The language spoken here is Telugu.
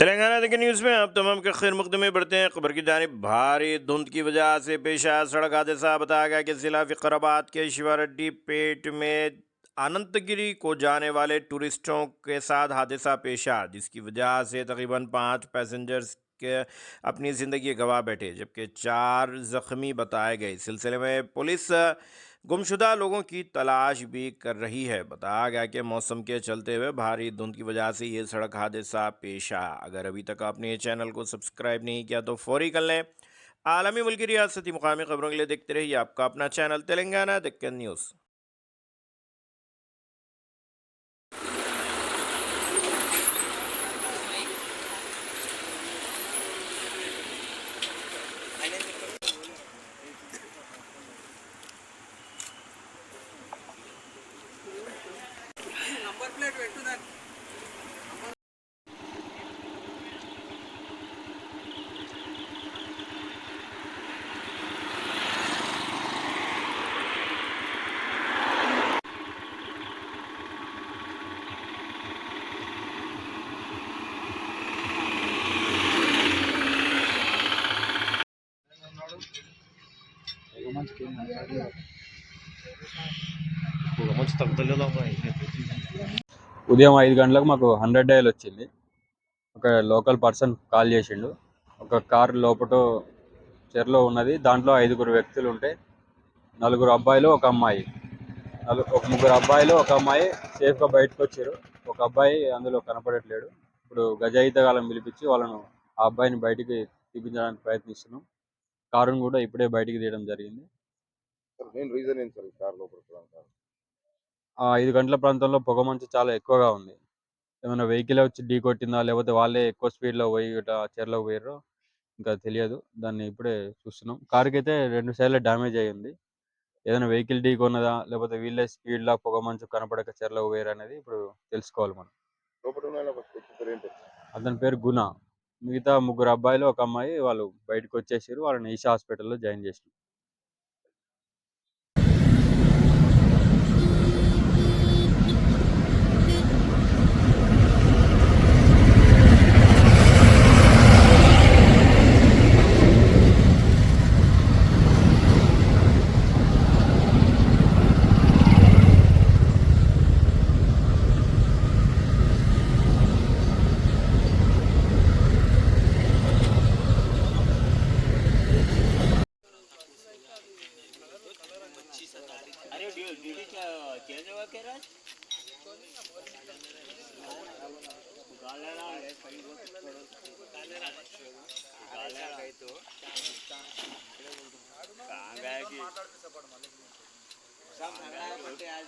तेलंगाना के न्यूज़ में आप तमाम के खैर मुकदमे बढ़ते हैं। खबर की जानिब भारी धुंध की वजह से पेश आया सड़क हादसा। बताया गया कि जिला फिक्राबाद के शिवारेड्डी पेट में अनंतगिरी को जाने वाले टूरिस्टों के साथ हादसा पेश आया, जिसकी वजह से तकरीबन 5 पैसेंजर्स के अपनी ज़िंदगी गंवा बैठे, जबकि 4 जख्मी बताए गए। इस सिलसिले में पुलिस गुमशुदा लोगों की तलाश भी कर रही है। बताया गया कि मौसम के चलते हुए भारी धुंध की वजह से ये सड़क हादसा पेश आया। अगर अभी तक आपने ये चैनल को सब्सक्राइब नहीं किया तो फौरी कर लें। आलमी मुल्की रियासती मुकामी खबरों के लिए देखते रहिए आपका अपना channel Telangana Deccan news. Number plate పెట్టు దాన్ని. ఉదయం 5 గంటలకు మాకు 100 డయల్ వచ్చింది. ఒక లోకల్ పర్సన్ కాల్ చేసిండు. ఒక కార్ లోపట చెరలో ఉన్నది. దాంట్లో 5 వ్యక్తులు ఉంటే 4 అబ్బాయిలు ఒక అమ్మాయి, ఒక 3 అబ్బాయిలు ఒక అమ్మాయి సేఫ్గా బయటకు వచ్చారు. ఒక అబ్బాయి అందులో కనపడట్లేడు. ఇప్పుడు గజాయితగాళ్ళని పిలిపించి వాళ్ళను ఆ అబ్బాయిని బయటికి తీపించడానికి ప్రయత్నిస్తున్నాం. కారును కూడా ఇప్పుడే బయటికి తీయడం జరిగింది. ఆ 5 గంటల ప్రాంతంలో పొగమంచు చాలా ఎక్కువగా ఉంది. ఏమైనా వెహికల్ వచ్చి ఢీ కొట్టిందా, లేకపోతే వాళ్ళే ఎక్కువ స్పీడ్లో పోయి ఇట్లా చెరలోకి పోయారో ఇంకా తెలియదు. దాన్ని ఇప్పుడే చూస్తున్నాం. కారుకి అయితే 2 సైడ్ల డ్యామేజ్ అయ్యింది. ఏదైనా వెహికల్ ఢీ కొన్నదా, లేకపోతే వీళ్ళే స్పీడ్లో పొగమంచు కనపడక చెరలోకి పోయారు అనేది ఇప్పుడు తెలుసుకోవాలి మనం. అతని పేరు గుణ. మిగతా 3 అబ్బాయిలు ఒక అమ్మాయి వాళ్ళు బయటకు వచ్చేసారు. వాళ్ళని ఈషా హాస్పిటల్లో జాయిన్ చేసినాం. अरे ड्यूटी क्या चेंज हुआ क्या राज गए तो कहाँ गए कि सब आज